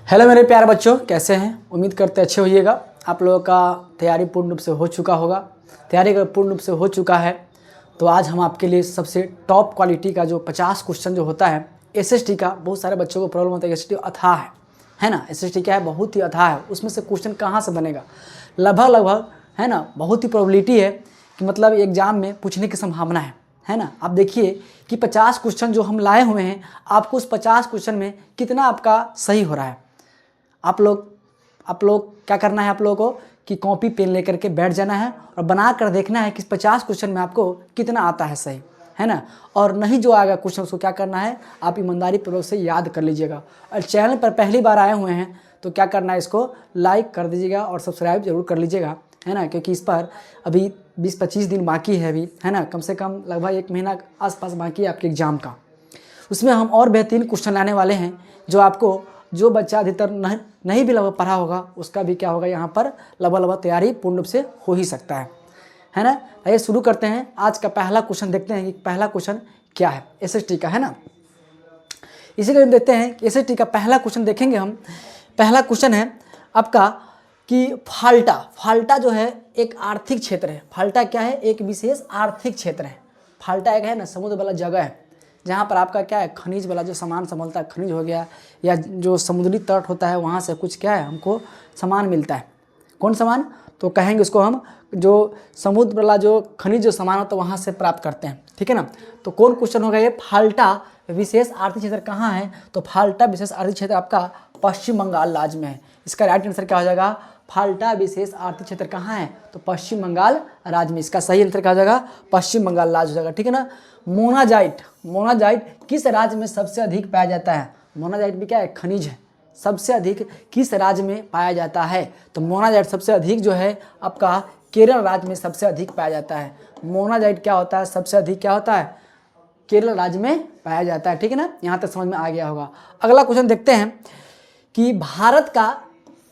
Hello मेरे प्यारे बच्चों, कैसे हैं? उम्मीद करते अच्छे होइएगा। आप लोगों का तैयारी पूर्ण रूप से हो चुका होगा। तैयारी अगर पूर्ण रूप से हो चुका है तो आज हम आपके लिए सबसे टॉप क्वालिटी का जो 50 क्वेश्चन जो होता है एसएसटी का, बहुत सारे बच्चों को प्रॉब्लम होता है एसएसटी अथाह है ना। एसएसटी क्या है? बहुत ही अथाह है। उसमें से क्वेश्चन कहाँ से बनेगा? लगभग है ना, बहुत ही प्रोबेबिलिटी है कि मतलब एग्जाम में पूछने की संभावना है ना। आप देखिए कि 50 क्वेश्चन जो हम लाए हुए हैं, आपको उस 50 क्वेश्चन में कितना आपका सही हो रहा है। आप लोग क्या करना है आप लोगों को कि कॉपी पेन लेकर के बैठ जाना है और बना कर देखना है कि इस 50 क्वेश्चन में आपको कितना आता है सही, है ना। और नहीं जो आएगा क्वेश्चन उसको क्या करना है, आप ईमानदारी पूर्वक से याद कर लीजिएगा। और चैनल पर पहली बार आए हुए हैं तो क्या करना है, इसको लाइक कर दीजिएगा और सब्सक्राइब जरूर कर लीजिएगा, है ना। क्योंकि इस पर अभी 20-25 दिन बाकी है अभी, है ना। कम से कम लगभग 1 महीना आसपास बाकी है आपके एग्ज़ाम का। उसमें हम और बेहतरीन क्वेश्चन लाने वाले हैं जो आपको, जो बच्चा अधिकतर नहीं भी लगभग पढ़ा होगा उसका भी क्या होगा, यहाँ पर लगभग तैयारी पूर्ण रूप से हो ही सकता है ना। आइए शुरू करते हैं। आज का पहला क्वेश्चन देखते हैं कि पहला क्वेश्चन क्या है एसएसटी का, है ना। इसी के हम देखते हैं कि एसएसटी का पहला क्वेश्चन देखेंगे हम। पहला क्वेश्चन है आपका कि फाल्टा जो है एक आर्थिक क्षेत्र है। फाल्टा क्या है? एक विशेष आर्थिक क्षेत्र है। फाल्टा एक है ना समुद्र वाला जगह है जहाँ पर आपका क्या है, खनिज वाला जो सामान संभलता है, खनिज हो गया या जो समुद्री तट होता है वहाँ से कुछ क्या है हमको सामान मिलता है। कौन सामान? तो कहेंगे उसको हम जो समुद्र वाला जो खनिज जो सामान होता है वहाँ से प्राप्त करते हैं, ठीक है ना। तो कौन क्वेश्चन होगा ये? फाल्टा विशेष आर्थिक क्षेत्र कहाँ है? तो फाल्टा विशेष आर्थिक क्षेत्र आपका पश्चिम बंगाल राज्य में है। इसका राइट आंसर क्या हो जाएगा? फाल्टा विशेष आर्थिक क्षेत्र कहाँ है? तो पश्चिम बंगाल राज्य में। इसका सही आंसर क्या हो जाएगा? पश्चिम बंगाल राज्य हो जाएगा, ठीक है ना। मोनाजाइट किस राज्य में सबसे अधिक पाया जाता है? मोनाजाइट भी क्या है? खनिज है। सबसे अधिक किस राज्य में पाया जाता है? तो मोनाजाइट सबसे अधिक जो है आपका केरल राज्य में सबसे अधिक पाया जाता है। मोनाजाइट क्या होता है? सबसे अधिक क्या होता है? केरल राज्य में पाया जाता है, ठीक है ना। यहाँ तक समझ में आ गया होगा। अगला क्वेश्चन देखते हैं कि भारत का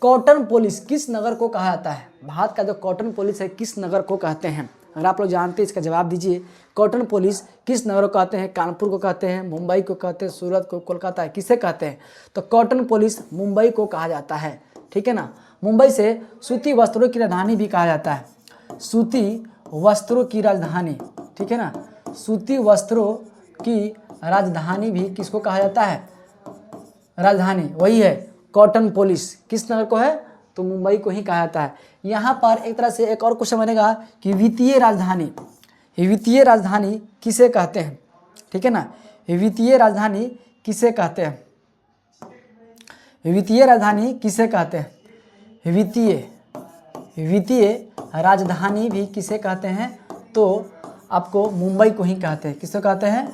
कॉटन पोलिस किस नगर को कहा जाता है? भारत का जो कॉटन पोलिस है किस नगर को कहते हैं? अगर आप लोग जानते हैं इसका जवाब दीजिए। कॉटन पोलिस किस नगर को कहते हैं? कानपुर को कहते हैं, मुंबई को कहते हैं, सूरत को, कोलकाता, किसे कहते हैं? तो कॉटन पोलिस मुंबई को कहा जाता है, ठीक है ना। मुंबई से सूती वस्त्रों की राजधानी भी कहा जाता है। सूती वस्त्रों की राजधानी, ठीक है ना। सूती वस्त्रों की राजधानी भी किसको कहा जाता है? राजधानी वही है कॉटन पोलिस। किस नगर को है? तो मुंबई को ही कहा जाता है। यहाँ पर एक तरह से एक और क्वेश्चन बनेगा कि वित्तीय राजधानी किसे कहते हैं, ठीक है ना। वित्तीय राजधानी किसे कहते हैं? वित्तीय राजधानी किसे कहते हैं? वित्तीय राजधानी भी किसे कहते हैं? तो आपको मुंबई को ही कहते हैं। किसे कहते हैं?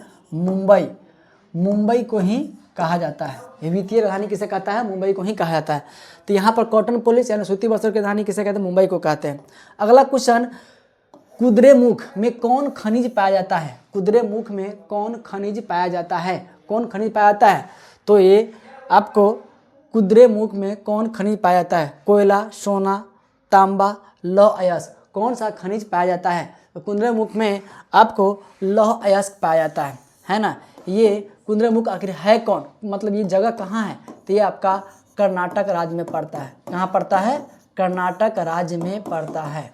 मुंबई को ही कहा जाता है। वित्तीय राजधानी किसे कहता है? मुंबई को ही कहा जाता है। तो यहाँ पर कॉटन पोलिस यानी सूती वस्त्रों की राजधानी किसे कहते हैं? मुंबई को कहते हैं। अगला क्वेश्चन, कुद्रेमुख में कौन खनिज पाया जाता है? कुद्रेमुख में कौन खनिज पाया जाता है? कौन खनिज पाया जाता है? तो ये आपको कुद्रेमुख में कौन खनिज पाया जाता है? कोयला, सोना, तांबा, लौह अयस्क, कौन सा खनिज पाया जाता है? तो कुद्रेमुख में आपको लौह अयस्क पाया जाता है ना। ये कुद्रेमुख आखिर है कौन, मतलब ये जगह कहाँ है? तो ये आपका कर्नाटक राज्य में पड़ता है। कहाँ पड़ता है? कर्नाटक राज्य में पड़ता है।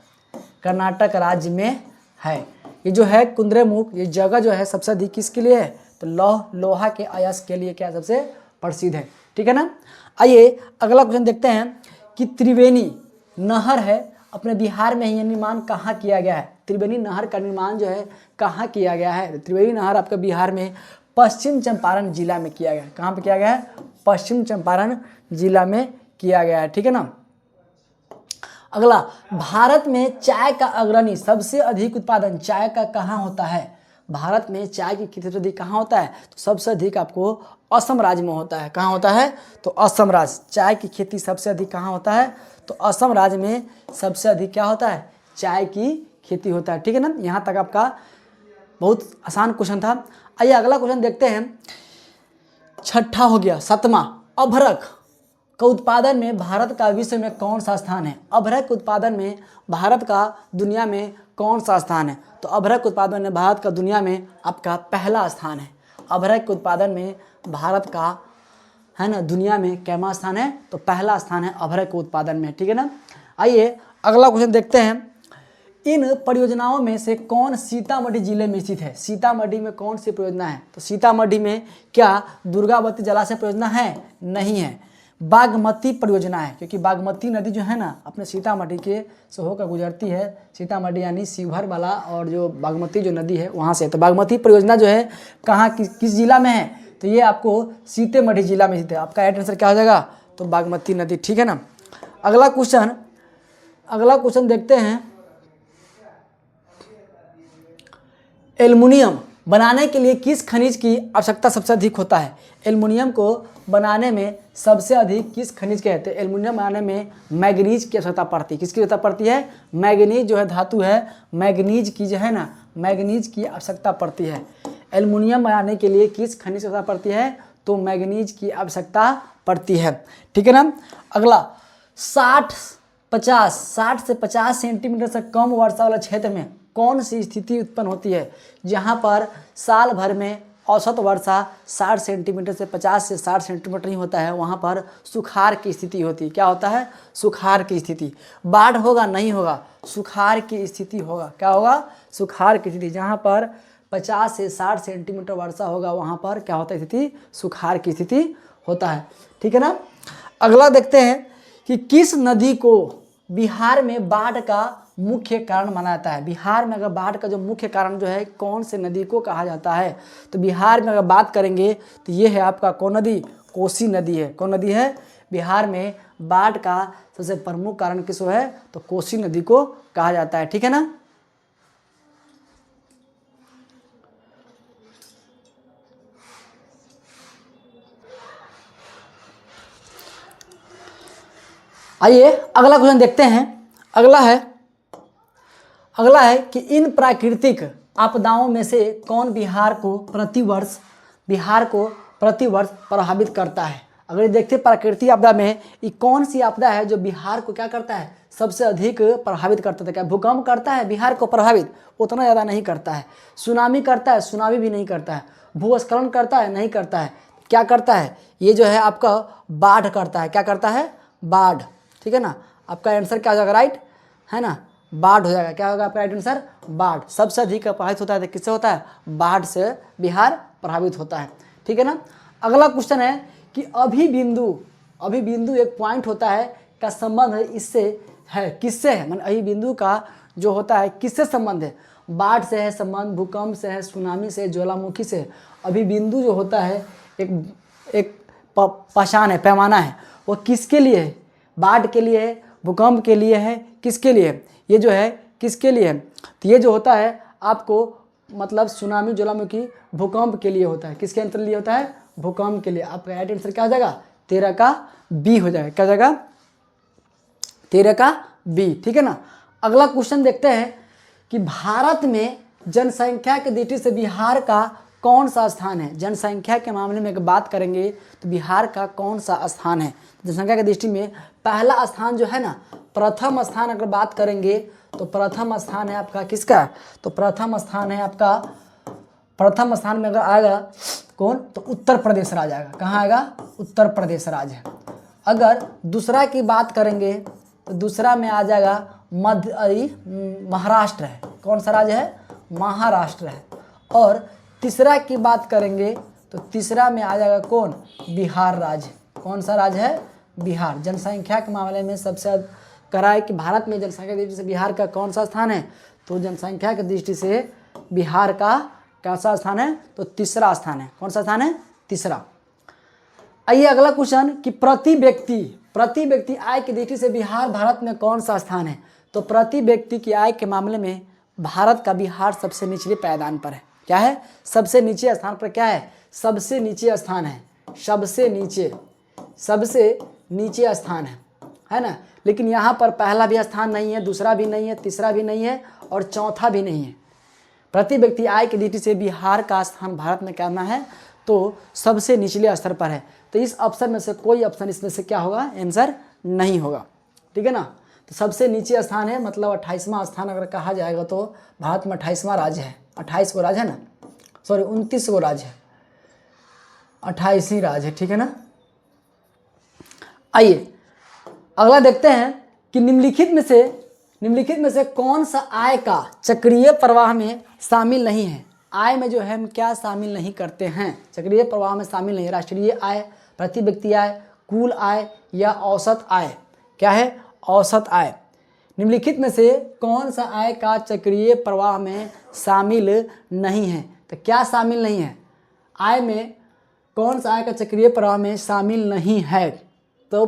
कर्नाटक राज्य में है ये जो है कुद्रेमुख। ये जगह जो है सबसे अधिक किसके लिए है? तो लोहा के अयस्क के लिए क्या सबसे प्रसिद्ध है, ठीक है ना। आइए अगला क्वेश्चन देखते हैं कि त्रिवेणी नहर है अपने बिहार में ही निर्माण कहाँ किया गया है? त्रिवेणी नहर का निर्माण जो है कहाँ किया गया है? त्रिवेणी नहर आपका बिहार में पश्चिम चंपारण जिला में किया गया है। कहाँ पे किया गया है? पश्चिम चंपारण जिला में किया गया है, ठीक है ना। अगला, भारत में चाय का अग्रणी सबसे अधिक उत्पादन चाय का कहाँ होता है? भारत में चाय की खेती सबसे अधिक कहाँ होता है? तो सबसे अधिक आपको असम राज्य में होता है। कहाँ होता है? तो असम राज्य। चाय की खेती सबसे अधिक कहाँ होता है? तो असम राज्य में सबसे अधिक क्या होता है? चाय की खेती होता है, ठीक है ना। यहाँ तक आपका बहुत आसान क्वेश्चन था। आइए अगला क्वेश्चन देखते हैं। छठा हो गया, सातवां, अभ्रक का उत्पादन में भारत का विश्व में कौन सा स्थान है? अभ्रक उत्पादन में भारत का दुनिया में कौन सा स्थान है? तो अभ्रक उत्पादन में भारत का दुनिया में आपका पहला स्थान है। अभ्रक उत्पादन में भारत का है ना दुनिया में कैमा स्थान है, तो पहला स्थान है अभ्रक के उत्पादन में, ठीक है ना। आइए अगला क्वेश्चन देखते हैं, इन परियोजनाओं में से कौन सीतामढ़ी जिले में स्थित है? सीतामढ़ी में कौन सी परियोजना है? तो सीतामढ़ी में क्या दुर्गावती जलाशय परियोजना है? नहीं है, बागमती परियोजना है, क्योंकि बागमती नदी जो है ना अपने सीतामढ़ी के से होकर गुजरती है। सीतामढ़ी यानी शिवहर वाला, और जो बागमती जो नदी है वहाँ से। तो बागमती परियोजना जो है कहाँ किस जिला में है? तो ये आपको सीतामढ़ी जिला में स्थित है। आपका राइट आंसर क्या हो जाएगा? तो बागमती नदी, ठीक है ना। अगला क्वेश्चन देखते हैं, एल्युमिनियम बनाने के लिए किस खनिज की आवश्यकता सबसे अधिक होता है? एल्युमिनियम को बनाने में सबसे अधिक किस खनिज के कहते हैं? एल्युमिनियम बनाने में मैग्नीज की आवश्यकता पड़ती है। किसकी आवश्यकता पड़ती है? मैग्नीज जो है धातु है, मैग्नीज की जो है ना, मैग्नीज की आवश्यकता पड़ती है। एल्युमिनियम बनाने के लिए किस खनिज की आवश्यकता पड़ती है? तो मैग्नीज की आवश्यकता पड़ती है, ठीक है ना। अगला 60 से 50 सेंटीमीटर से कम वर्षा वाले क्षेत्र में कौन सी स्थिति उत्पन्न होती है? जहाँ पर साल भर में औसत वर्षा 60 सेंटीमीटर से 50 से 60 सेंटीमीटर ही होता है, वहाँ पर सुखाड़ की स्थिति होती है। क्या होता है? सुखाड़ की स्थिति। बाढ़ होगा? नहीं होगा, सुखाड़ की स्थिति होगा। क्या होगा? सुखाड़ की स्थिति। जहाँ पर 50 से 60 सेंटीमीटर वर्षा होगा वहाँ पर क्या होता है स्थिति? सुखाड़ की स्थिति होता है, ठीक है ना। अगला देखते हैं कि किस नदी को बिहार में बाढ़ का मुख्य कारण माना जाता है? बिहार में अगर बाढ़ का जो मुख्य कारण जो है कौन से नदी को कहा जाता है? तो बिहार में अगर बात करेंगे तो ये है आपका कौन नदी? कोसी नदी है। कौन नदी है? बिहार में बाढ़ का सबसे प्रमुख कारण किस है? तो कोसी नदी को कहा जाता है, ठीक है ना। आइए अगला क्वेश्चन देखते हैं। अगला है कि इन प्राकृतिक आपदाओं में से कौन बिहार को प्रतिवर्ष प्रभावित करता है? अगर ये देखते प्राकृतिक आपदा में ये कौन सी आपदा है जो बिहार को क्या करता है? सबसे अधिक प्रभावित करता है। क्या भूकंप करता है बिहार को प्रभावित? उतना ज़्यादा नहीं करता है। सुनामी करता है? सुनामी भी नहीं करता है। भूस्खलन करता है? नहीं करता है। क्या करता है? ये जो है आपका बाढ़ करता है। क्या करता है? बाढ़, ठीक है ना। आपका आंसर क्या हो जाएगा? राइट है ना, बाढ़ हो जाएगा। क्या होगा आपका राइट आंसर? बाढ़। सबसे अधिक प्रभावित होता है तो किससे होता है? बाढ़ से बिहार प्रभावित होता है, ठीक है ना। अगला क्वेश्चन है कि अभिबिंदु एक पॉइंट होता है का संबंध है इससे है, किससे है? मतलब अभिबिंदु का जो होता है किससे संबंध है? बाढ़ से है संबंध, भूकंप से है, सुनामी से, ज्वालामुखी से। अभिबिंदु जो होता है एक पहचान है, पैमाना है। वो किसके लिए है? बाढ़ के लिए है, भूकंप के लिए है, किसके लिए? ये जो है किसके लिए है? तो ये जो होता है आपको मतलब सुनामी, ज्वालामुखी, भूकंप के लिए होता है। किसके अंतर लिए होता है? भूकंप के लिए। आपका राइट आंसर क्या हो जाएगा? 13 का बी हो जाएगा। क्या हो जाएगा? 13 का बी, ठीक है ना। अगला क्वेश्चन देखते हैं कि भारत में जनसंख्या की दृष्टि से बिहार का कौन सा स्थान है? जनसंख्या के मामले में अगर बात करेंगे तो बिहार का कौन सा स्थान है? जनसंख्या की दृष्टि में पहला स्थान जो है ना, प्रथम स्थान अगर बात करेंगे तो प्रथम स्थान है आपका किसका? तो प्रथम स्थान है आपका, प्रथम स्थान में अगर आएगा कौन? तो उत्तर प्रदेश राज्य आएगा। कहाँ आएगा? उत्तर प्रदेश राज्य। अगर दूसरा की बात करेंगे तो दूसरा में आ जाएगा महाराष्ट्र है। कौन सा राज्य है? महाराष्ट्र है। और तीसरा की बात करेंगे तो तीसरा में आ जाएगा कौन? बिहार राज्य। कौन सा राज्य है? बिहार। जनसंख्या के मामले में सबसे करा है कि भारत में जनसंख्या की दृष्टि से बिहार का कौन सा स्थान है? तो जनसंख्या की दृष्टि से बिहार का कैसा स्थान है? तो तीसरा स्थान है। कौन सा स्थान है? तीसरा। आइए अगला क्वेश्चन कि प्रति व्यक्ति आय की दृष्टि से बिहार भारत में कौन सा स्थान है? तो प्रति व्यक्ति की आय के मामले में भारत का बिहार सबसे निचले पायदान पर है। क्या है? सबसे नीचे स्थान पर। क्या है? सबसे नीचे स्थान है। सबसे नीचे स्थान है ना। लेकिन यहाँ पर पहला भी स्थान नहीं है, दूसरा भी नहीं है, तीसरा भी नहीं है और चौथा भी नहीं है। प्रति व्यक्ति आय की दृष्टि से बिहार का स्थान भारत में करना है तो सबसे निचले स्तर पर है। तो इस ऑप्शन में से कोई ऑप्शन इसमें से क्या होगा? आंसर नहीं होगा, ठीक है ना। तो सबसे नीचे स्थान है मतलब 28वां स्थान अगर कहा जाएगा तो भारत में 28वां राज्य है। 28 गो राज्य है ना, सॉरी 29 गो राज्य है, 28 ही राज्य है, ठीक है ना। आइए अगला देखते हैं कि निम्नलिखित में से कौन सा आय का चक्रीय प्रवाह में शामिल नहीं है। आय में जो है हम क्या शामिल नहीं करते हैं, चक्रीय प्रवाह में शामिल नहीं। राष्ट्रीय आय, प्रति व्यक्ति आय, कुल आय या औसत आय। क्या है? औसत आय। निम्नलिखित में से कौन सा आय का चक्रीय प्रवाह में शामिल नहीं है? तो क्या शामिल नहीं है? आय में कौन सा आय का चक्रीय प्रवाह में शामिल नहीं है? तो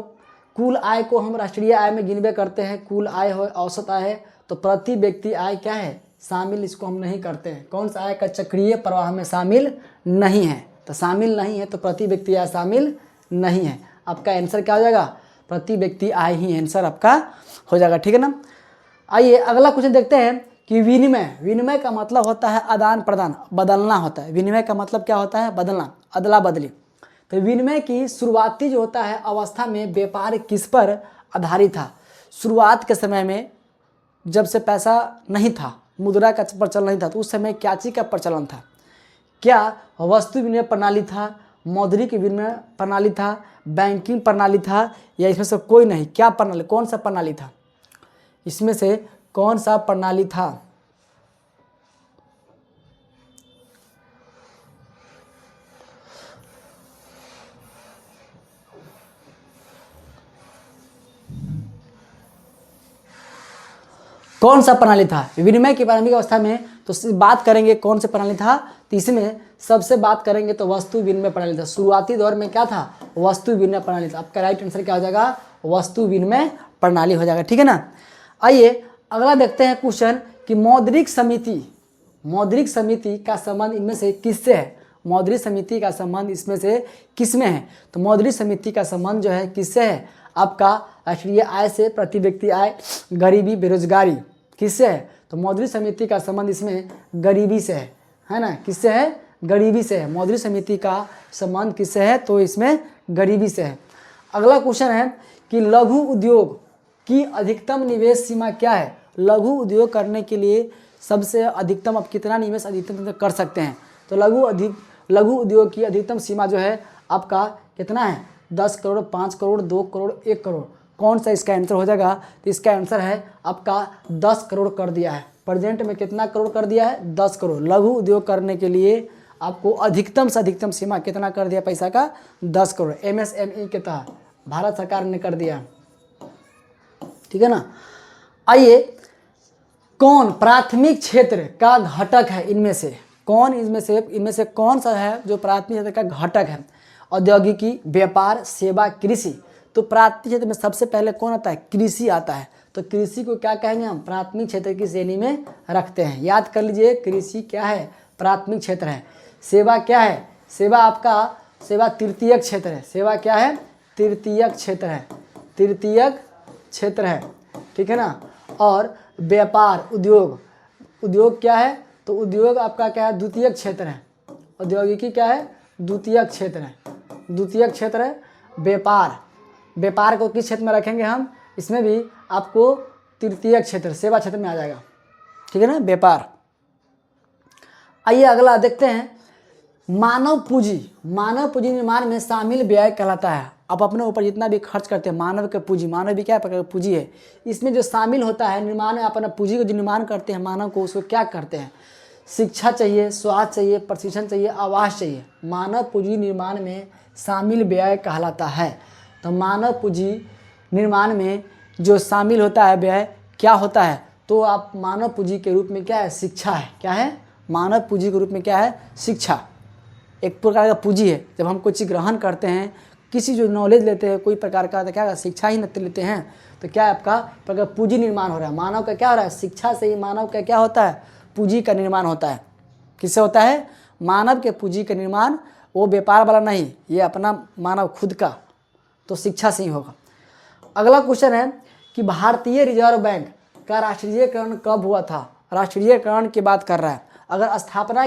कुल आय को हम राष्ट्रीय आय में गिनबे करते हैं, कुल आय हो, औसत आय है, तो प्रति व्यक्ति आय क्या है? शामिल, इसको हम नहीं करते हैं। कौन सा आय का चक्रीय प्रवाह में शामिल नहीं है? तो शामिल नहीं है, तो प्रति व्यक्ति आय शामिल नहीं है। आपका आंसर क्या हो जाएगा? प्रति व्यक्ति आय ही आंसर आपका हो जाएगा। ठीक है ना। आइए अगला क्वेश्चन देखते हैं कि विनिमय का मतलब होता है आदान प्रदान, बदलना होता है। विनिमय का मतलब क्या होता है? बदलना, अदला बदली। तो विनिमय की शुरुआती जो होता है अवस्था में व्यापार किस पर आधारित था? शुरुआत के समय में जब से पैसा नहीं था, मुद्रा का प्रचलन नहीं था, तो उस समय क्या चीज़ का प्रचलन था? क्या वस्तु विनिमय प्रणाली था, मौद्रिक विनिमय प्रणाली था, बैंकिंग प्रणाली था, या इसमें से कोई नहीं? क्या प्रणाली, कौन सा प्रणाली था? इसमें से कौन सा प्रणाली था? कौन सा प्रणाली था विनिमय की प्रारंभिक अवस्था में? तो बात करेंगे कौन सा प्रणाली था, तो इसमें सबसे बात करेंगे तो वस्तु विनिमय प्रणाली था। शुरुआती दौर में क्या था? वस्तु विनिमय प्रणाली था। आपका राइट आंसर क्या हो जाएगा? वस्तु विनिमय प्रणाली हो जाएगा। ठीक है ना। आइए अगला देखते हैं क्वेश्चन कि मौद्रिक समिति का संबंध इनमें से किससे है? मौद्रिक समिति का संबंध इसमें से किसमें है? तो मौद्रिक समिति का संबंध जो है किससे है? आपका राष्ट्रीय आय से, प्रति व्यक्ति आय, गरीबी, बेरोजगारी, किससे है? तो मौद्रिक समिति का संबंध इसमें गरीबी से है ना। किससे है? गरीबी से है। मौद्रिक समिति का संबंध किससे है? तो इसमें गरीबी से है। अगला क्वेश्चन है कि लघु उद्योग की अधिकतम निवेश सीमा क्या है? लघु उद्योग करने के लिए सबसे अधिकतम आप कितना निवेश अधिकतम कर सकते हैं? तो लघु उद्योग की अधिकतम सीमा जो है आपका कितना है? 10 करोड़, 5 करोड़, 2 करोड़, 1 करोड़। कौन सा इसका आंसर हो जाएगा? तो इसका आंसर है आपका 10 करोड़ कर दिया है। प्रेजेंट में कितना करोड़ कर दिया है? 10 करोड़। लघु उद्योग करने के लिए आपको अधिकतम से अधिकतम सीमा कितना कर दिया पैसा का? 10 करोड़। MSME के तहत भारत सरकार ने कर दिया। ठीक है ना। आइए कौन प्राथमिक क्षेत्र का घटक है? इनमें से कौन सा है जो प्राथमिक क्षेत्र का घटक है? औद्योगिकी, व्यापार, सेवा, कृषि। तो प्राथमिक क्षेत्र में सबसे पहले कौन आता है? कृषि आता है। तो कृषि को क्या कहेंगे हम? प्राथमिक क्षेत्र की श्रेणी में रखते हैं। याद कर लीजिए, कृषि क्या है? प्राथमिक क्षेत्र है। सेवा क्या है? सेवा तृतीयक क्षेत्र है। सेवा क्या है? तृतीयक क्षेत्र है। ठीक है ना। और व्यापार, उद्योग क्या है? तो उद्योग आपका क्या है? द्वितीयक क्षेत्र है। औद्योगिकी क्या है? द्वितीयक क्षेत्र है। व्यापार को किस क्षेत्र में रखेंगे हम? इसमें भी आपको तृतीयक क्षेत्र, सेवा क्षेत्र में आ जाएगा। ठीक है ना, व्यापार। आइए अगला देखते हैं, मानव पूंजी निर्माण में शामिल व्यय कहलाता है। आप अपने ऊपर जितना भी खर्च करते हैं, मानव भी क्या प्रकार का पूंजी है? इसमें जो शामिल होता है निर्माण में, अपना पूंजी को जो निर्माण करते हैं मानव को, उसको क्या करते हैं? शिक्षा चाहिए, स्वास्थ्य चाहिए, प्रशिक्षण चाहिए, आवास चाहिए। मानव पूंजी निर्माण में शामिल व्यय कहलाता है। तो मानव पूंजी निर्माण में जो शामिल होता है व्यय क्या होता है? तो आप मानव पूंजी के रूप में क्या है? शिक्षा है। क्या है? मानव पूंजी के रूप में क्या है? शिक्षा एक प्रकार का पूंजी है। जब हम कोई चीज़ ग्रहण करते हैं, किसी जो नॉलेज लेते हैं कोई प्रकार का, तो क्या शिक्षा ही लेते हैं, तो क्या आपका प्रकार पूंजी निर्माण हो रहा है। मानव का क्या हो रहा है? शिक्षा से ही मानव का क्या होता है? पूंजी का निर्माण होता है। किससे होता है? मानव के पूंजी का निर्माण, वो व्यापार वाला नहीं, ये अपना मानव खुद का, तो शिक्षा से ही होगा। अगला क्वेश्चन है कि भारतीय रिजर्व बैंक का राष्ट्रीयकरण कब हुआ था? राष्ट्रीयकरण की बात कर रहा है। अगर स्थापना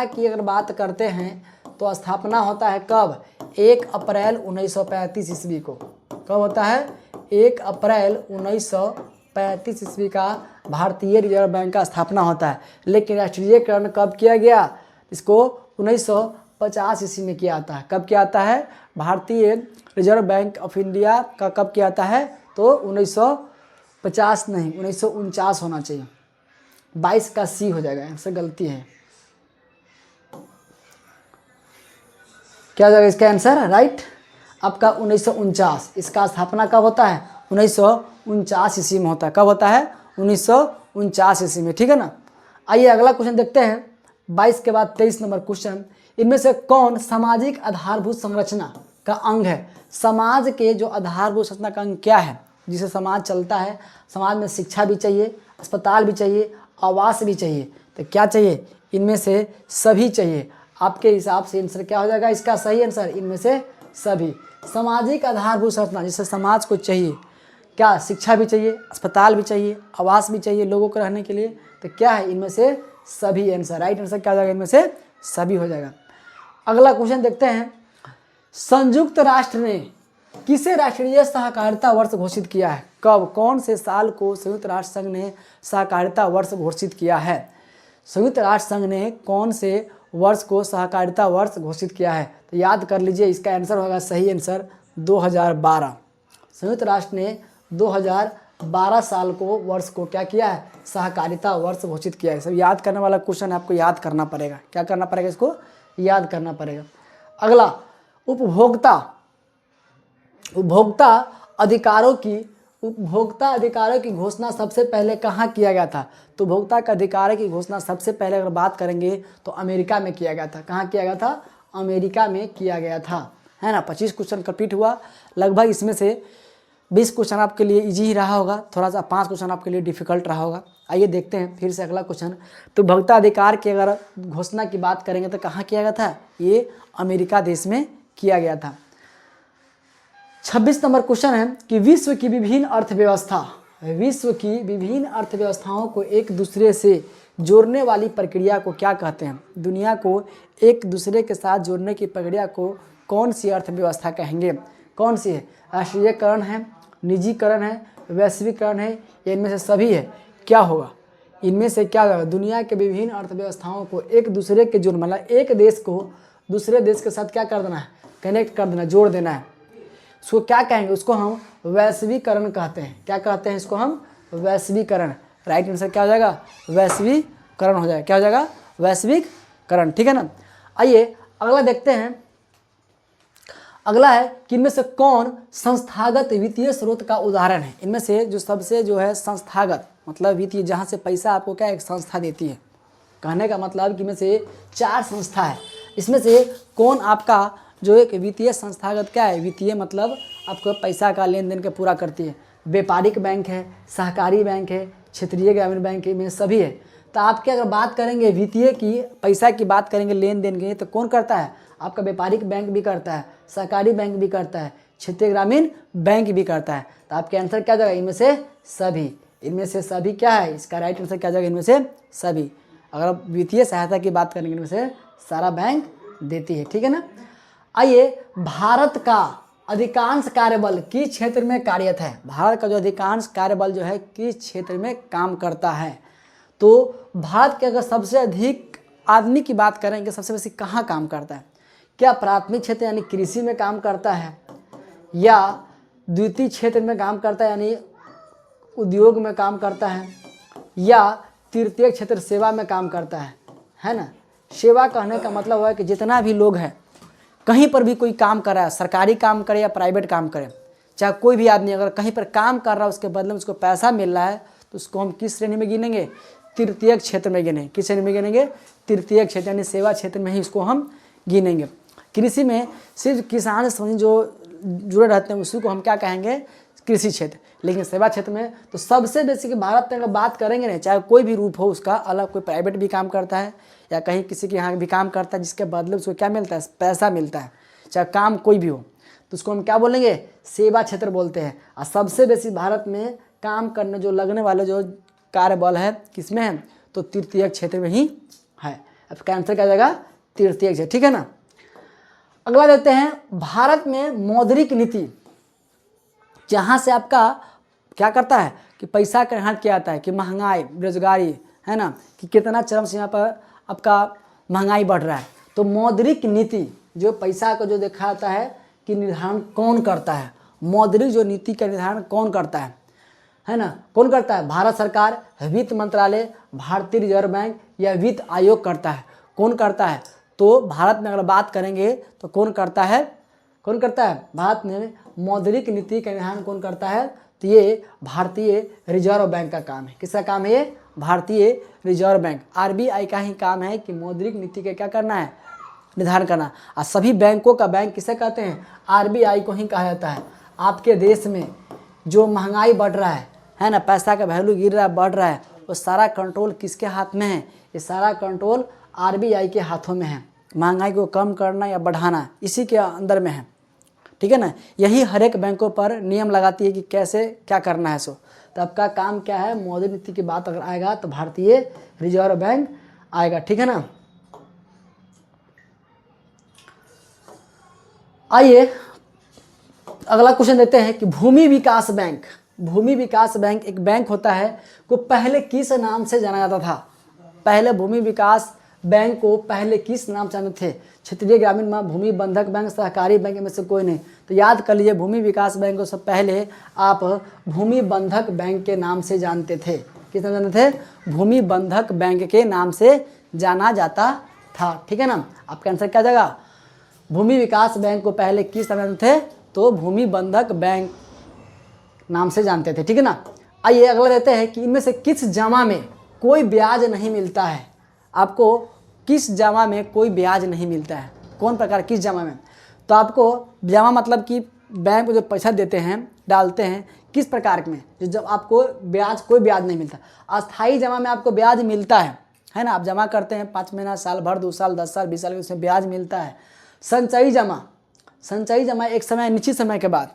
की बात करते हैं तो स्थापना होता है कब? 1 अप्रैल 1935 ईस्वी को। कब होता है? 1 अप्रैल 1935 ईस्वी का भारतीय रिजर्व बैंक का स्थापना होता है। लेकिन राष्ट्रीयकरण कब किया गया? इसको 1950 ईस्वी में किया आता है। कब किया आता है? भारतीय रिजर्व बैंक ऑफ इंडिया का कब किया आता है? तो 1950 नहीं, 1949 होना चाहिए। 22 का सी हो जाएगा, आंसर गलती है। क्या हो जाएगा इसका आंसर? राइट, आपका 1949। इसका स्थापना कब होता है? 1949 ईस्वी में होता है। कब होता है? 1949 ईस्वी में, ठीक है ना। आइए अगला क्वेश्चन देखते हैं। 22 के बाद 23 नंबर क्वेश्चन, इनमें से कौन सामाजिक आधारभूत संरचना का अंग है? समाज के जो आधारभूत संरचना का अंग क्या है जिसे समाज चलता है? समाज में शिक्षा भी चाहिए, अस्पताल भी चाहिए, आवास भी चाहिए, तो क्या चाहिए? इनमें से सभी चाहिए। आपके हिसाब से आंसर क्या हो जाएगा इसका सही आंसर? इनमें से सभी। सामाजिक आधारभूत संरचना जिसे समाज को चाहिए, क्या? शिक्षा भी चाहिए, अस्पताल भी चाहिए, आवास भी चाहिए लोगों को रहने के लिए, तो क्या है? इनमें से सभी आंसर। राइट आंसर क्या हो जाएगा? इनमें से सभी हो जाएगा। अगला क्वेश्चन देखते हैं। संयुक्त राष्ट्र ने किसे राष्ट्रीय सहकारिता वर्ष घोषित किया है? कब, कौन से साल को संयुक्त राष्ट्र संघ ने सहकारिता वर्ष घोषित किया है? संयुक्त राष्ट्र संघ ने कौन से वर्ष को सहकारिता वर्ष घोषित किया है? तो याद कर लीजिए, इसका आंसर होगा सही आंसर 2012। संयुक्त राष्ट्र ने 2012 साल को वर्ष को क्या किया है? सहकारिता वर्ष घोषित किया है। सब याद करने वाला क्वेश्चन आपको याद करना पड़ेगा। क्या करना पड़ेगा? इसको याद करना पड़ेगा। अगला, उपभोक्ता अधिकारों की घोषणा सबसे पहले कहाँ किया गया था? तो उपभोक्ता के अधिकारों की घोषणा सबसे पहले अगर बात करेंगे तो अमेरिका में किया गया था। कहाँ किया गया था? अमेरिका में किया गया था, है ना। 25 क्वेश्चन कंप्लीट हुआ। लगभग इसमें से 20 क्वेश्चन आपके लिए इजी ही रहा होगा, थोड़ा सा 5 क्वेश्चन आपके लिए डिफिकल्ट रहा होगा। आइए देखते हैं फिर से अगला क्वेश्चन। तो उपभोक्ता अधिकार की अगर घोषणा की बात करेंगे तो कहाँ किया गया था? ये अमेरिका देश में किया गया था। 26 नंबर क्वेश्चन है कि विश्व की विभिन्न अर्थव्यवस्थाओं को एक दूसरे से जोड़ने वाली प्रक्रिया को क्या कहते हैं? दुनिया को एक दूसरे के साथ जोड़ने की प्रक्रिया को कौन सी अर्थव्यवस्था कहेंगे? कौन सी है? राष्ट्रीयकरण है, निजीकरण है, वैश्वीकरण है, या इनमें से सभी है? क्या होगा? इनमें से क्या होगा? दुनिया के विभिन्न अर्थव्यवस्थाओं को एक दूसरे के जोड़, मतलब एक देश को दूसरे देश के साथ क्या कर देना है? कनेक्ट कर देना, जोड़ देना है। उसको क्या कहेंगे? उसको हम वैश्वीकरण कहते हैं। क्या कहते हैं इसको हम? वैश्वीकरण। राइट आंसर क्या हो जाएगा? वैश्वीकरण हो जाएगा। क्या हो जाएगा? वैश्वीकरण, ठीक है ना। आइए अगला देखते हैं। अगला है कि इनमें से कौन संस्थागत वित्तीय स्रोत का उदाहरण है? इनमें से जो सबसे जो है संस्थागत, मतलब वित्तीय, जहाँ से पैसा आपको क्या एक संस्था देती है। कहने का मतलब कि इनमें से 4 संस्था है। इसमें से कौन आपका जो एक वित्तीय संस्थागत क्या है? वित्तीय मतलब आपको पैसा का लेन देन के पूरा करती है। व्यापारिक बैंक है, सहकारी बैंक है, क्षेत्रीय ग्रामीण बैंक है, में सभी है। तो आपके अगर बात करेंगे वित्तीय की, पैसा की बात करेंगे लेन देन की, तो कौन करता है? आपका व्यापारिक बैंक भी करता है, सहकारी बैंक भी करता है, क्षेत्रीय ग्रामीण बैंक भी करता है। तो आपके आंसर क्या जाएगा? इनमें से सभी। इनमें से सभी क्या है? इसका राइट आंसर क्या जाएगा? इनमें से सभी। अगर आप वित्तीय सहायता की बात करेंगे इनमें से सारा बैंक देती है, ठीक है ना। आइए, भारत का अधिकांश कार्यबल किस क्षेत्र में कार्यरत है? भारत का जो अधिकांश कार्यबल जो है किस क्षेत्र में काम करता है? तो भारत के अगर सबसे अधिक आदमी की बात करेंगे, सबसे बेसी कहाँ काम करता है? क्या प्राथमिक क्षेत्र यानी कृषि में काम करता है, या द्वितीय क्षेत्र में काम करता है यानी उद्योग में काम करता है, या तृतीय क्षेत्र सेवा में काम करता है ना। सेवा कहने का मतलब है कि जितना भी लोग हैं, कहीं पर भी कोई काम कर रहा है, सरकारी काम करे या प्राइवेट काम करे, चाहे कोई भी आदमी अगर कहीं पर काम कर रहा है उसके बदले में उसको पैसा मिल रहा है, तो उसको हम किस श्रेणी में गिनेंगे? तृतीय क्षेत्र में गिनेंगे। किस श्रेणी में गिनेंगे? तृतीय क्षेत्र यानी सेवा क्षेत्र में ही इसको हम गिनेंगे। कृषि में सिर्फ किसान से जो जुड़े रहते हैं उसी को हम क्या कहेंगे? कृषि क्षेत्र। लेकिन सेवा क्षेत्र में तो सबसे बेसी कि भारत में अगर बात करेंगे ना, चाहे कोई भी रूप हो उसका, अलग कोई प्राइवेट भी काम करता है या कहीं किसी के यहाँ भी काम करता है, जिसके बदले उसको क्या मिलता है? पैसा मिलता है। चाहे काम कोई भी हो तो उसको हम क्या बोलेंगे? सेवा क्षेत्र बोलते हैं। और सबसे बेसी भारत में काम करने जो लगने वाले जो कार्यबल है किसमें है? तो तृतीय क्षेत्र में ही है। अब का आंसर क्या जाएगा? तृतीय क्षेत्र, ठीक है ना। अगला देखते हैं। भारत में मौद्रिक नीति जहाँ से आपका क्या करता है कि पैसा का हाथ किया जाता है कि महंगाई, बेरोजगारी, है ना, कि कितना चरम सीमा पर आपका महंगाई बढ़ रहा है। तो मौद्रिक नीति जो पैसा को जो देखा जाता है कि निर्धारण कौन करता है, मौद्रिक जो नीति का निर्धारण कौन करता है ना, कौन करता है? भारत सरकार, वित्त मंत्रालय, भारतीय रिजर्व बैंक या वित्त आयोग करता है। कौन करता है? तो भारत में अगर बात करेंगे तो कौन करता है? कौन करता है? भारत में मौद्रिक नीति का निर्धारण कौन करता है? तो ये भारतीय रिजर्व बैंक का काम है। किसका काम है ये? भारतीय रिजर्व बैंक, आरबीआई का ही काम है कि मौद्रिक नीति का क्या करना है? निर्धारण करना। और सभी बैंकों का बैंक किसे कहते हैं? आरबीआई को ही कहा जाता है। आपके देश में जो महंगाई बढ़ रहा है ना, पैसा का वैल्यू गिर रहा है, बढ़ रहा है, वो सारा कंट्रोल किसके हाथ में है? ये सारा कंट्रोल आरबीआई के हाथों में है। महंगाई को कम करना या बढ़ाना इसी के अंदर में है, ठीक है ना। यही हर एक बैंकों पर नियम लगाती है कि कैसे क्या करना है। सो तो आपका काम क्या है? मौद्रिक नीति की बात अगर आएगा तो भारतीय रिजर्व बैंक आएगा, ठीक है ना। आइए अगला क्वेश्चन देते हैं कि भूमि विकास बैंक, भूमि विकास बैंक एक बैंक होता है को पहले किस नाम से जाना जाता था? पहले भूमि विकास बैंक को पहले किस नाम से जानते थे? क्षेत्रीय ग्रामीण भूमि बंधक बैंक, सहकारी बैंक में से कोई नहीं। तो याद कर लीजिए, भूमि विकास बैंक को सब पहले आप भूमि बंधक बैंक के नाम से जानते थे। किस नाम जानते थे? भूमि बंधक बैंक के नाम से जाना जाता था, ठीक है ना। आपका आंसर क्या जाएगा? भूमि विकास बैंक को पहले किस नाम जानते थे? तो भूमि बंधक बैंक नाम से जानते थे, ठीक है ना। आइए अगला देते हैं कि इनमें से किस जमा में कोई ब्याज नहीं मिलता है? आपको किस जमा में कोई ब्याज नहीं मिलता है? कौन प्रकार किस जमा में? तो आपको जमा मतलब कि बैंक को जो पैसा देते हैं, डालते हैं, किस प्रकार में? जो जब आपको ब्याज, कोई ब्याज नहीं मिलता। अस्थाई जमा में आपको ब्याज मिलता है ना। आप जमा करते हैं 5 महीना, साल भर, 2 साल, 10 साल, 20 साल, उसमें ब्याज मिलता है। संचयी जमा, संचयी जमा एक समय, निश्चित समय के बाद,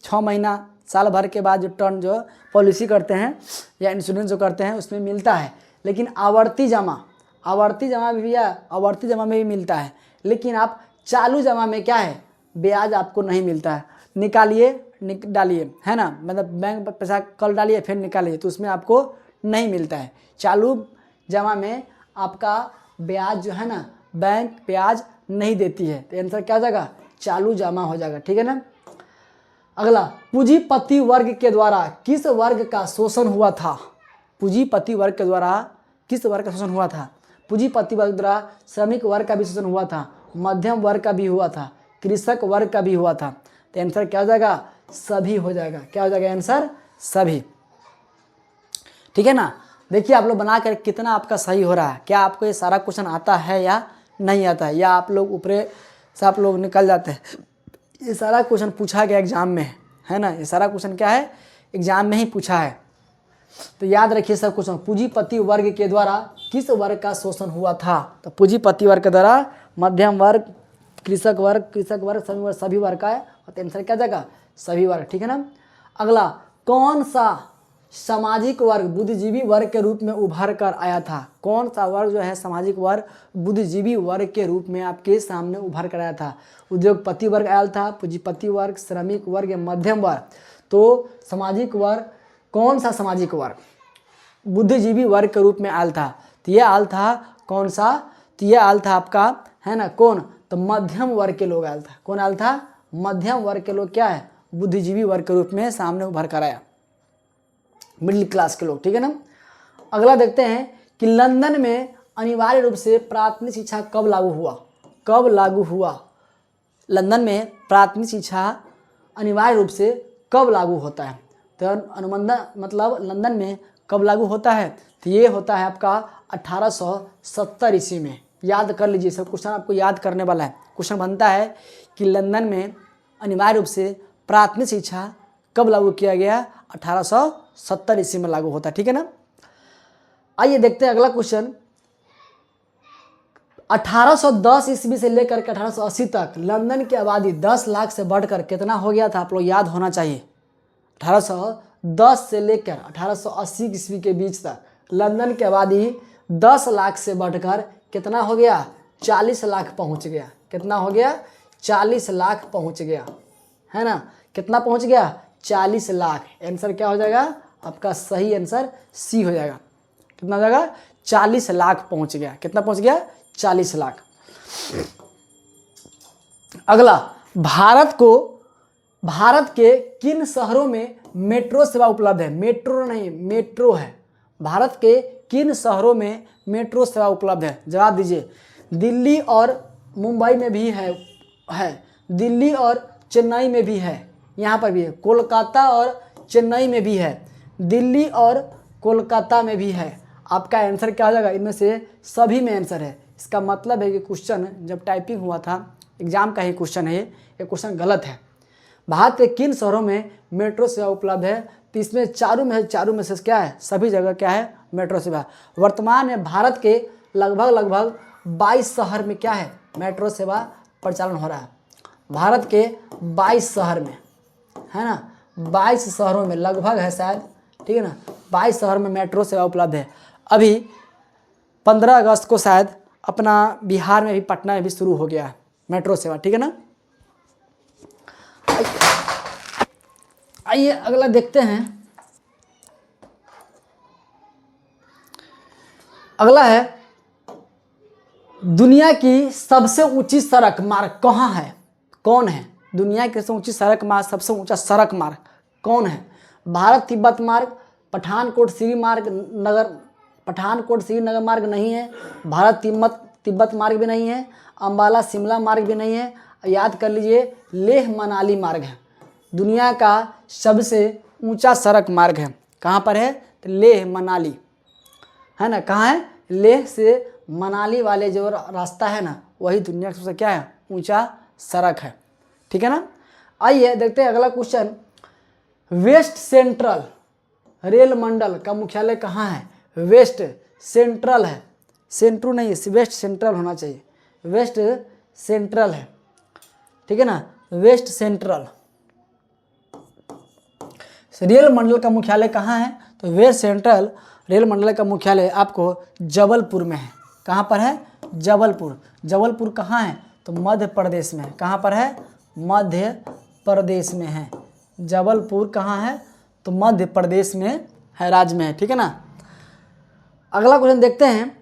6 महीना, साल भर के बाद जो टर्म जो पॉलिसी करते हैं या इंश्योरेंस जो करते हैं उसमें मिलता है। लेकिन आवर्ती जमा, आवर्ती जमा भी है, आवर्ती जमा में भी मिलता है। लेकिन आप चालू जमा में क्या है? ब्याज आपको नहीं मिलता है। निकालिए, डालिए, है ना, मतलब बैंक पर पैसा कल डालिए फिर निकालिए, तो उसमें आपको नहीं मिलता है। चालू जमा में आपका ब्याज जो है ना, बैंक ब्याज नहीं देती है। तो आंसर क्या हो जाएगा? चालू जमा हो जाएगा, ठीक है ना। अगला, पूंजीपति वर्ग के द्वारा किस वर्ग का शोषण हुआ था? पूंजीपति वर्ग के द्वारा किस वर्ग का शोषण हुआ था? पूंजीपति वर्ग द्वारा श्रमिक वर्ग का भी शोषण हुआ था, मध्यम वर्ग का भी हुआ था, कृषक वर्ग का भी हुआ था। तो आंसर क्या हो जाएगा? सभी हो जाएगा। क्या हो जाएगा आंसर? सभी, ठीक है ना। देखिए आप लोग बना कर कितना आपका सही हो रहा है। क्या आपको ये सारा क्वेश्चन आता है या नहीं आता है, या आप लोग ऊपरे से आप लोग निकल जाते हैं? ये सारा क्वेश्चन पूछा गया एग्जाम में, है ना। ये सारा क्वेश्चन क्या है? एग्जाम में ही पूछा है। तो याद रखिए सब क्वेश्चन। पूंजीपति वर्ग के द्वारा किस वर्ग का शोषण हुआ था? तो पूंजीपति वर्ग के द्वारा मध्यम वर्ग, कृषक वर्ग, सभी वर्ग का है। और आंसर क्या जाएगा? सभी वर्ग, ठीक है ना। अगला, कौन सा सामाजिक वर्ग बुद्धिजीवी वर्ग के रूप में उभर कर आया था? कौन सा वर्ग जो है सामाजिक वर्ग बुद्धिजीवी वर्ग के रूप में आपके सामने उभर कर आया था? उद्योगपति वर्ग आया था, पूंजीपति वर्ग, श्रमिक वर्ग या मध्यम वर्ग? तो सामाजिक वर्ग, कौन सा सामाजिक वर्ग बुद्धिजीवी वर्ग के रूप में आयल था? तो ये आयल था कौन सा? तो ये आयल था आपका, है ना, कौन? तो मध्यम वर्ग के लोग आयल था। कौन आयल था? मध्यम वर्ग के लोग क्या है? बुद्धिजीवी वर्ग के रूप में सामने उभर कर आया, मिडिल क्लास के लोग, ठीक है ना। अगला देखते हैं कि लंदन में अनिवार्य रूप से प्राथमिक शिक्षा कब लागू हुआ? कब लागू हुआ? लंदन में प्राथमिक शिक्षा अनिवार्य रूप से कब लागू होता है? तो अनुबंधन मतलब लंदन में कब लागू होता है? तो ये होता है आपका 1870 ईस्वी में। याद कर लीजिए, सब क्वेश्चन आपको याद करने वाला है। क्वेश्चन बनता है कि लंदन में अनिवार्य रूप से प्राथमिक शिक्षा कब लागू किया गया? 1870 ईस्वी में लागू होता है, ठीक है ना। आइए देखते हैं अगला क्वेश्चन। 1810 ईस्वी से लेकर के 1880 तक लंदन की आबादी 10 लाख से बढ़कर कितना हो गया था? आप लोग याद होना चाहिए। 1810 से लेकर 1880 ईस्वी के बीच तक लंदन की आबादी 10 लाख से बढ़कर कितना हो गया? 40 लाख पहुंच गया। कितना हो गया? 40 लाख पहुंच गया, है ना। कितना पहुंच गया? 40 लाख। आंसर क्या हो जाएगा? आपका सही आंसर सी हो जाएगा। कितना हो जाएगा? 40 लाख पहुंच गया। कितना पहुंच गया? 40 लाख। अगला, भारत के किन शहरों में मेट्रो सेवा उपलब्ध है? मेट्रो नहीं, मेट्रो है। भारत के किन शहरों में मेट्रो सेवा उपलब्ध है? जवाब दीजिए। दिल्ली और मुंबई में भी है, दिल्ली और चेन्नई में भी है, यहाँ पर भी है, कोलकाता और चेन्नई में भी है, दिल्ली और कोलकाता में भी है। आपका आंसर क्या हो जाएगा? इनमें से सभी में आंसर है। इसका मतलब है कि क्वेश्चन जब टाइपिंग हुआ था, एग्जाम का ही क्वेश्चन है, ये क्वेश्चन गलत है। भारत के किन शहरों में मेट्रो सेवा उपलब्ध है? तो इसमें चारों में से क्या है? सभी जगह क्या है? मेट्रो सेवा। वर्तमान में भारत के लगभग 22 शहर में क्या है? मेट्रो सेवा परिचालन हो रहा है। भारत के 22 शहर में, है ना, 22 शहरों में लगभग है शायद, ठीक है ना, 22 शहर में मेट्रो सेवा उपलब्ध है। अभी 15 अगस्त को शायद अपना बिहार में भी, पटना में भी शुरू हो गया है मेट्रो सेवा, ठीक है ना। आइए अगला देखते हैं। अगला है, दुनिया की सबसे ऊंची सड़क मार्ग कहाँ है? कौन है? दुनिया की सबसे ऊंची सड़क मार्ग, सबसे ऊंचा सड़क मार्ग कौन है? भारत तिब्बत मार्ग, पठानकोट श्रीनगर मार्ग नहीं है, भारत तिब्बत मार्ग भी नहीं है, अंबाला शिमला मार्ग भी नहीं है, याद कर लीजिए लेह मनाली मार्ग है। दुनिया का सबसे ऊंचा सड़क मार्ग है, कहाँ पर है? तो लेह मनाली, है ना। कहाँ है? लेह से मनाली वाले जो रास्ता है ना, वही दुनिया का सबसे क्या है? ऊंचा सड़क है, ठीक है ना। आइए देखते हैं अगला क्वेश्चन। वेस्ट सेंट्रल रेल मंडल का मुख्यालय कहाँ है? वेस्ट सेंट्रल है, सेंट्रू नहीं है, वेस्ट सेंट्रल होना चाहिए, वेस्ट सेंट्रल है, ठीक है ना। वेस्ट सेंट्रल रेल मंडल का मुख्यालय कहाँ है? तो वेस्ट सेंट्रल रेल मंडल का मुख्यालय आपको जबलपुर में है। कहाँ पर है? जबलपुर। जबलपुर कहाँ है? तो मध्य प्रदेश में है। कहाँ पर है? मध्य प्रदेश में है। जबलपुर कहाँ है? तो मध्य प्रदेश में है, राज्य में है, ठीक है ना। अगला क्वेश्चन देखते हैं।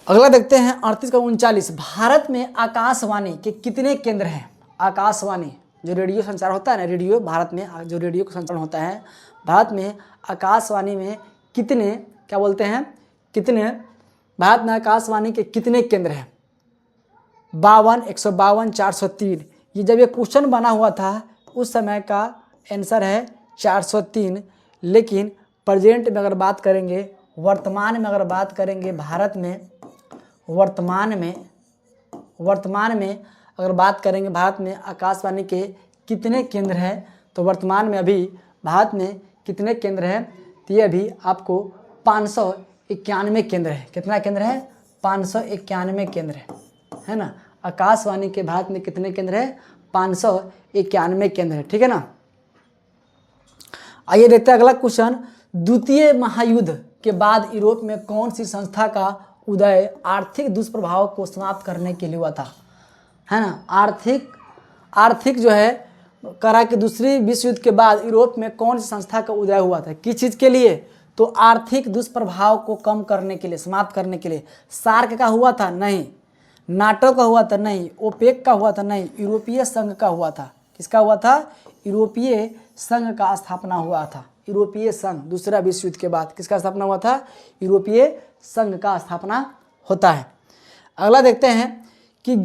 अगला देखते हैं 38 का 39। भारत में आकाशवाणी के कितने केंद्र हैं? आकाशवाणी जो रेडियो संचार होता है ना, रेडियो, भारत में जो रेडियो का संचालन होता है, भारत में आकाशवाणी में कितने, क्या बोलते हैं, कितने, भारत में आकाशवाणी के कितने केंद्र हैं? 52, 152, 403। ये जब ये क्वेश्चन बना हुआ था उस समय का आंसर है 403, लेकिन प्रेजेंट में अगर बात करेंगे, वर्तमान में अगर बात करेंगे, भारत में वर्तमान में अगर बात करेंगे भारत में आकाशवाणी के कितने केंद्र हैं, तो वर्तमान में अभी भारत में कितने केंद्र हैं? तो ये अभी आपको 591 केंद्र है। कितना केंद्र है? 591 केंद्र है ना। आकाशवाणी के भारत में कितने केंद्र है? 591 केंद्र है, ठीक है ना। आइए देखते हैं अगला क्वेश्चन। द्वितीय महायुद्ध के बाद यूरोप में कौन सी संस्था का उदय आर्थिक दुष्प्रभाव को समाप्त करने के लिए हुआ था? है ना, आर्थिक जो है करा कि दूसरी विश्व युद्ध के बाद यूरोप में कौन सी संस्था का उदय हुआ था? किस चीज़ के लिए? तो आर्थिक दुष्प्रभाव को कम करने के लिए, समाप्त करने के लिए। सार्क का हुआ था? नहीं। नाटो का हुआ था? नहीं। ओपेक का हुआ था? नहीं। यूरोपीय संघ का हुआ था। किसका हुआ था? यूरोपीय संघ का स्थापना हुआ था। यूरोपीय संघ दूसरा विश्व युद्ध के बाद किसका स्थापना हुआ था? यूरोपीय संघ का स्थापना होता है। अगला देखते हैं कि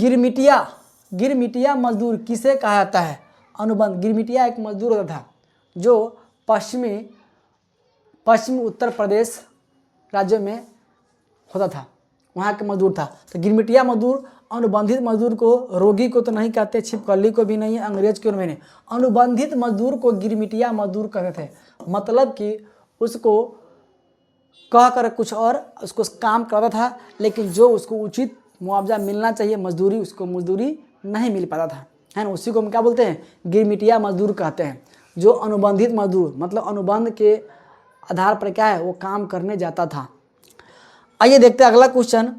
गिरमिटिया मजदूर किसे कहा जाता है? अनुबंध। गिरमिटिया एक मजदूर होता था जो पश्चिमी उत्तर प्रदेश राज्य में होता था, वहाँ के मजदूर था। तो गिरमिटिया मजदूर अनुबंधित मजदूर को, रोगी को तो नहीं कहते, छिपकली को भी नहीं, अंग्रेज को भी नहीं, अनुबंधित मजदूर को गिरमिटिया मजदूर कहते थे। मतलब कि उसको कह कर कुछ और उसको काम करता था, लेकिन जो उसको उचित मुआवजा मिलना चाहिए मजदूरी, उसको मजदूरी नहीं मिल पाता था, है ना। उसी को हम क्या बोलते हैं? गिरमिटिया मजदूर कहते हैं। जो अनुबंधित मजदूर, मतलब अनुबंध के आधार पर क्या है, वो काम करने जाता था। आइए देखते हैं अगला क्वेश्चन।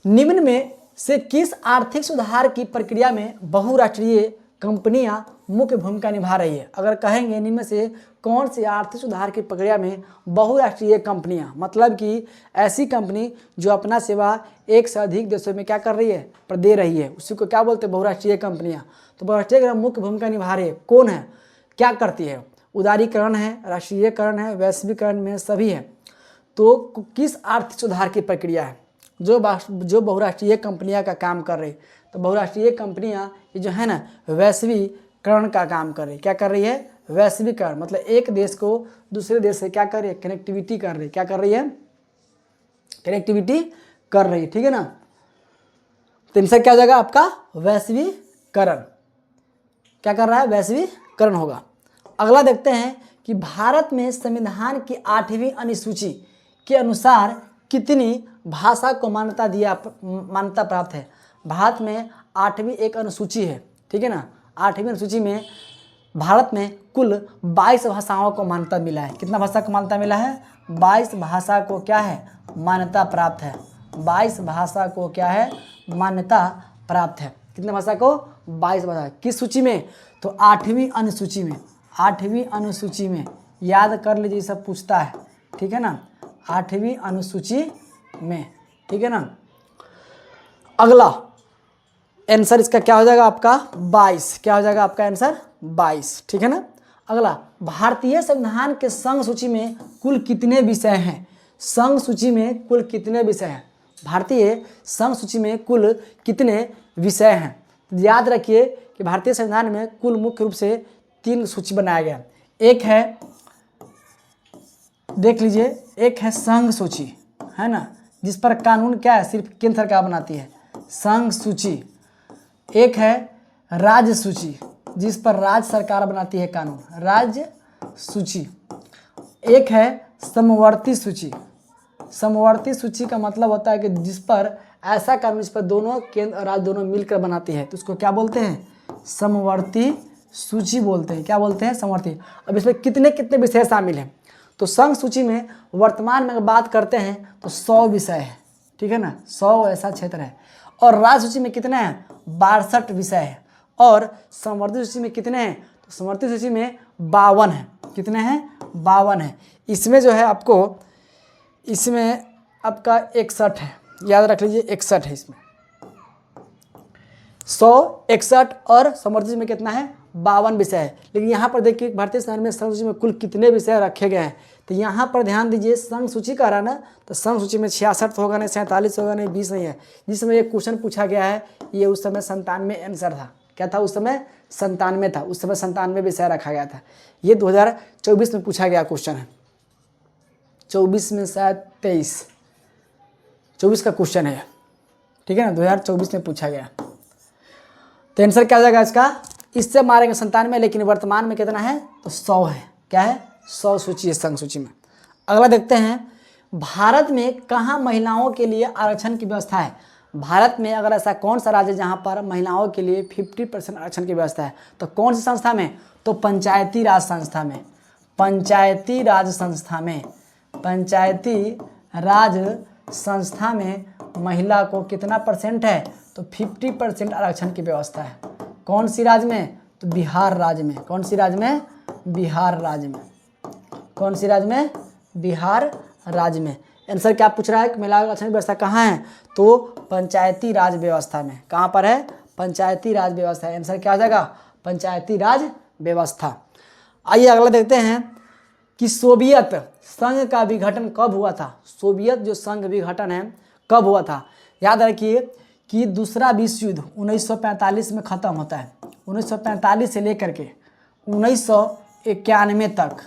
निम्न में से किस आर्थिक सुधार की प्रक्रिया में बहुराष्ट्रीय कंपनियां मुख्य भूमिका निभा रही है। अगर कहेंगे इनमें से कौन सी आर्थिक सुधार की प्रक्रिया में बहुराष्ट्रीय कंपनियां, मतलब कि ऐसी कंपनी जो अपना सेवा एक से अधिक देशों में क्या कर रही है, दे रही है, उसी को क्या बोलते हैं, बहुराष्ट्रीय कंपनियां। तो बहुराष्ट्रीय मुख्य भूमिका निभा रही है, कौन है, क्या करती है, उदारीकरण है, राष्ट्रीयकरण है, वैश्वीकरण में सभी है। तो किस आर्थिक सुधार की प्रक्रिया है जो बहुराष्ट्रीय कंपनियां का काम कर रही है? तो बहुराष्ट्रीय कंपनियां ये जो है ना वैश्वीकरण का काम कर रही है। क्या कर रही है, वैश्वीकरण, मतलब एक देश को दूसरे देश से क्या कर रही है, कनेक्टिविटी कर रही है। क्या कर रही है, कनेक्टिविटी कर रही है, ठीक है ना। तो इनसे क्या हो जाएगा आपका, वैश्वीकरण। क्या कर रहा है, वैश्वीकरण होगा। अगला देखते हैं कि भारत में संविधान की 8वीं अनुसूची के अनुसार कितनी भाषा को मान्यता प्राप्त है। भारत में 8वीं एक अनुसूची है, ठीक है ना। 8वीं अनुसूची में भारत में कुल 22 भाषाओं को मान्यता मिला है। कितना भाषा को मान्यता मिला है, 22 भाषा को क्या है, मान्यता प्राप्त है। 22 भाषा को क्या है, मान्यता प्राप्त है। कितने भाषा को, 22 भाषा। किस सूची में, तो 8वीं अनुसूची में। 8वीं अनुसूची में याद कर लीजिए, सब पूछता है, ठीक है ना, 8वीं अनुसूची में, ठीक है ना। अगला आंसर इसका क्या हो जाएगा आपका, 22। क्या हो जाएगा आपका आंसर, 22, ठीक है ना। अगला, भारतीय संविधान के संघ सूची में कुल कितने विषय हैं। संघ सूची में कुल कितने विषय हैं, भारतीय संघ सूची में कुल कितने विषय हैं। याद रखिए कि भारतीय संविधान में कुल मुख्य रूप से 3 सूची बनाया गया। एक है, देख लीजिए, एक है संघ सूची, है ना, जिस पर कानून क्या है, सिर्फ केंद्र सरकार बनाती है, संघ सूची। एक है राज्य सूची, जिस पर राज्य सरकार बनाती है कानून, राज्य सूची। एक है समवर्ती सूची। समवर्ती सूची का मतलब होता है कि जिस पर ऐसा कानून जिस पर दोनों केंद्र और राज्य दोनों मिलकर बनाती है, तो उसको क्या बोलते हैं, समवर्ती सूची बोलते हैं। क्या बोलते हैं, समवर्ती। अब इसमें कितने कितने विषय शामिल हैं, तो संघ सूची में वर्तमान में अगर बात करते हैं तो 100 विषय है, ठीक है ना, 100 ऐसा क्षेत्र है। और राज्य सूची में कितने हैं, 62 विषय है। और समवर्ती सूची में कितने हैं, तो समवर्ती सूची में 52 है। कितने हैं, 52 है। इसमें जो है आपको, इसमें आपका 61 है, याद रख लीजिए, 61 है इसमें, 161। और समवर्ती में कितना है, 52 विषय है। लेकिन यहाँ पर देखिए भारतीय संविधान में संघ सूची में कुल कितने विषय रखे गए हैं, तो यहाँ पर ध्यान दीजिए, संघ सूची का रहा ना, तो संघ सूची में 66 होगा नहीं, 47 होगा नहीं, 20 नहीं है। जिस समय एक क्वेश्चन पूछा गया है, ये उस समय 97 आंसर था। क्या था उस समय, 97 था। उस समय 97 विषय रखा गया था। ये 2024 में पूछा गया क्वेश्चन है, 24 में शायद 24 का क्वेश्चन है, ठीक है ना, 2024 में पूछा गया। तो आंसर क्या हो जाएगा इसका, इससे मारेंगे 97, लेकिन वर्तमान में कितना है, तो 100 है। क्या है, 100 सूची है संघ सूची में। अगला देखते हैं, भारत में कहाँ महिलाओं के लिए आरक्षण की व्यवस्था है। भारत में अगर ऐसा कौन सा राज्य जहाँ पर महिलाओं के लिए 50% आरक्षण की व्यवस्था है, तो कौन सी संस्था में, तो पंचायती राज संस्था में। पंचायती राज संस्था में, पंचायती राज संस्था में महिला को कितना परसेंट है, तो 50% आरक्षण की व्यवस्था है। कौन सी राज्य में, तो बिहार राज्य में। कौन सी राज्य में, बिहार राज्य में। कौन सी राज्य में, बिहार राज्य में। आंसर क्या पूछ रहा है कि महिला आरक्षण व्यवस्था कहाँ है, तो पंचायती राज व्यवस्था में। कहाँ पर है, पंचायती राज व्यवस्था। आंसर क्या आ जाएगा, पंचायती राज व्यवस्था। आइए अगला देखते हैं कि सोवियत संघ का विघटन कब हुआ था। सोवियत जो संघ विघटन है कब हुआ था। याद रखिए कि दूसरा विश्व युद्ध 1945 में ख़त्म होता है। 1945 से लेकर के 1991 तक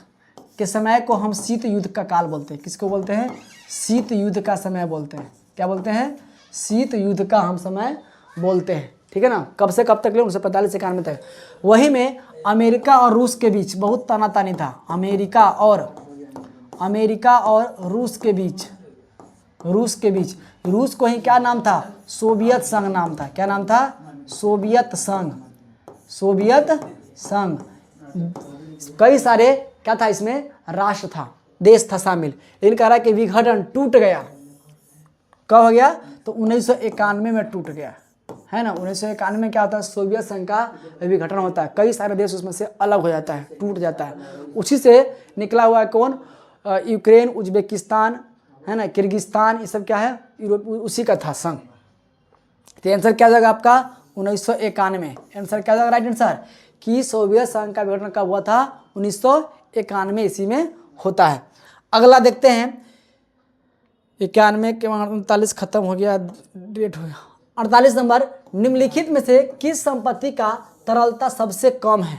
के समय को हम शीत युद्ध का काल बोलते हैं। किसको बोलते हैं, शीत युद्ध का समय बोलते हैं। क्या बोलते हैं, शीत युद्ध का हम समय बोलते हैं, ठीक है ना। कब से कब तक ले, 1945 से 91 तक। वही में अमेरिका और रूस के बीच बहुत तानातानी था। अमेरिका और रूस के बीच, रूस को ही क्या नाम था, सोवियत संघ नाम था। क्या नाम था, सोवियत संघ। सोवियत संघ कई सारे क्या था, इसमें राष्ट्र था, देश था शामिल। लेकिन कह रहा है कि विघटन टूट गया। कब हो गया, तो 1991 में टूट गया। है ना। 1991 में क्या होता है, सोवियत संघ का विघटन होता है, कई सारे देश उसमें से अलग हो जाता है, टूट जाता है। उसी से निकला हुआ है कौन, यूक्रेन, उज्बेकिस्तान, है ना, किर्गिस्तान, ये सब क्या है, यूरोप उसी का था संघ। तो आंसर क्या जाएगा आपका 1991। आंसर क्या जाएगा राइट आंसर, कि सोवियत संघ का विघटन कब हुआ था, 1991 इसी में होता है। अगला देखते हैं, 91 के 39 खत्म हो गया, डेट हो गया। 48 नंबर, निम्नलिखित में से किस संपत्ति का तरलता सबसे कम है।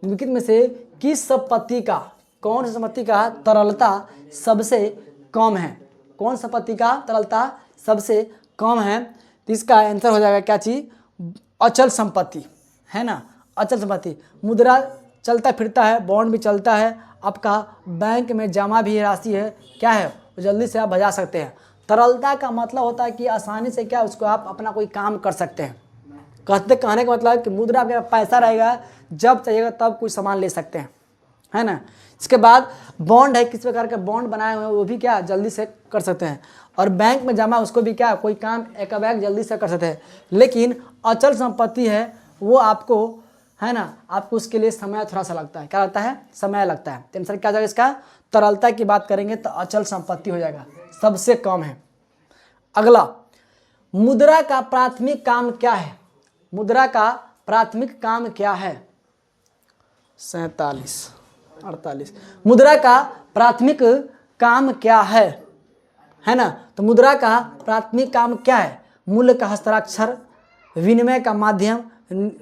निम्नलिखित में से किस संपत्ति का, कौन सी संपत्ति का तरलता सबसे कम है, कौन संपत्ति का तरलता सबसे कम है। तो इसका आंसर हो जाएगा क्या चीज, अचल संपत्ति, है ना, अचल संपत्ति। मुद्रा चलता फिरता है, बॉन्ड भी चलता है, आपका बैंक में जमा भी राशि है, क्या है, जल्दी से आप बजा सकते हैं। तरलता का मतलब होता है कि आसानी से क्या उसको आप अपना कोई काम कर सकते हैं। कहने का मतलब है कि मुद्रा आपके पास पैसा रहेगा, जब चाहिएगा तब कोई सामान ले सकते हैं, है ना। इसके बाद बॉन्ड है, किस प्रकार के बॉन्ड बनाए हुए हैं, वो भी क्या जल्दी से कर सकते हैं। और बैंक में जमा, उसको भी क्या कोई काम एक बैग जल्दी से कर सकते हैं। लेकिन अचल संपत्ति है वो आपको, है ना, आपको उसके लिए समय थोड़ा सा लगता है, क्या लगता है, समय लगता है। तो आंसर क्या जाएगा इसका, तरलता की बात करेंगे तो अचल संपत्ति हो जाएगा, सबसे कम है। अगला, मुद्रा का प्राथमिक काम क्या है, मुद्रा का प्राथमिक काम क्या है। 47 48, मुद्रा का प्राथमिक काम क्या है ना। तो मुद्रा का प्राथमिक काम क्या है, मूल्य का हस्ताक्षर, विनिमय का माध्यम,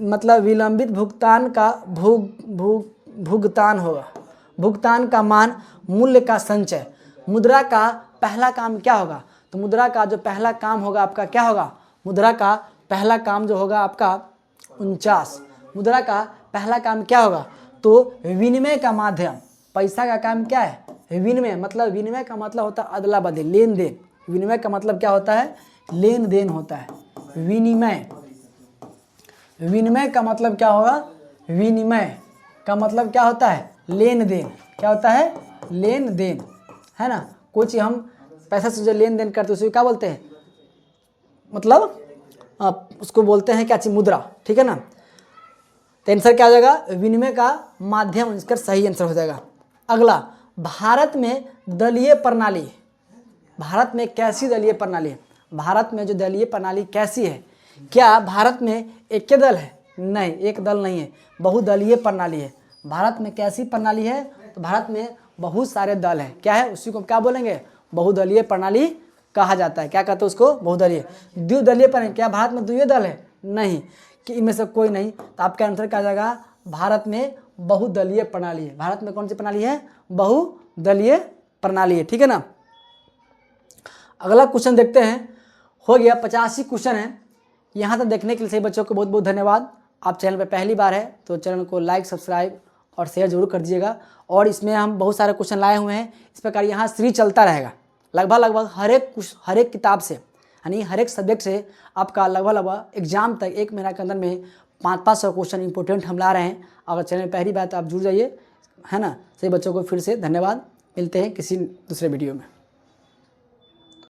मतलब विलंबित भुगतान का भुगतान होगा, भुगतान का मान, मूल्य का संचय। मुद्रा का पहला काम क्या होगा, तो मुद्रा का जो पहला काम होगा आपका क्या होगा, मुद्रा का पहला काम जो होगा आपका 49, मुद्रा का पहला काम क्या होगा, तो विनिमय का माध्यम। पैसा का काम क्या है, विनिमय, मतलब विनिमय का मतलब होता है अदला बदली, लेन देन। विनिमय का मतलब क्या होता है, लेन देन होता है, विनिमय। विनिमय का मतलब क्या होगा, विनिमय का मतलब क्या होता है, लेन देन। क्या होता है, लेन देन, है ना। कोई चीज हम पैसा से जो लेन देन करते हैं उसे क्या बोलते हैं, मतलब उसको बोलते हैं क्या चीज, मुद्रा, ठीक है ना। तो आंसर क्या हो जाएगा, विनिमय का माध्यम, इसका सही आंसर हो जाएगा। अगला, भारत में दलीय प्रणाली, भारत में कैसी दलीय प्रणाली है, भारत में जो दलीय प्रणाली कैसी है, क्या भारत में एक के दल है, नहीं, एक दल नहीं है, बहुदलीय प्रणाली है। भारत में कैसी प्रणाली है, तो भारत में बहुत सारे दल हैं, क्या है, उसी को क्या बोलेंगे, बहुदलीय प्रणाली कहा जाता है। क्या कहते हैं उसको, बहुदलीय। द्विदलीय प्रणाली, क्या भारत में द्विदलीय दल है, नहीं, कि इनमें से कोई नहीं। तो आपका आंसर क्या जाएगा, भारत में बहुदलीय प्रणाली है। भारत में कौन सी प्रणाली है, बहुदलीय प्रणाली है, ठीक है ना। अगला क्वेश्चन देखते हैं, हो गया 85 क्वेश्चन है। यहाँ तक देखने के लिए सभी बच्चों को बहुत बहुत धन्यवाद। आप चैनल पर पहली बार है तो चैनल को लाइक, सब्सक्राइब और शेयर जरूर कर दीजिएगा। और इसमें हम बहुत सारे क्वेश्चन लाए हुए हैं, इस प्रकार यहाँ सीरीज चलता रहेगा, लगभग हर एक किताब से, यानी हर एक सब्जेक्ट से आपका लगभग एग्जाम तक 1 महीना के अंदर में 500 क्वेश्चन इंपॉर्टेंट हम ला रहे हैं। अगर चैनल पहली बार तो आप जुड़ जाइए, है ना। सभी बच्चों को फिर से धन्यवाद, मिलते हैं किसी दूसरे वीडियो में।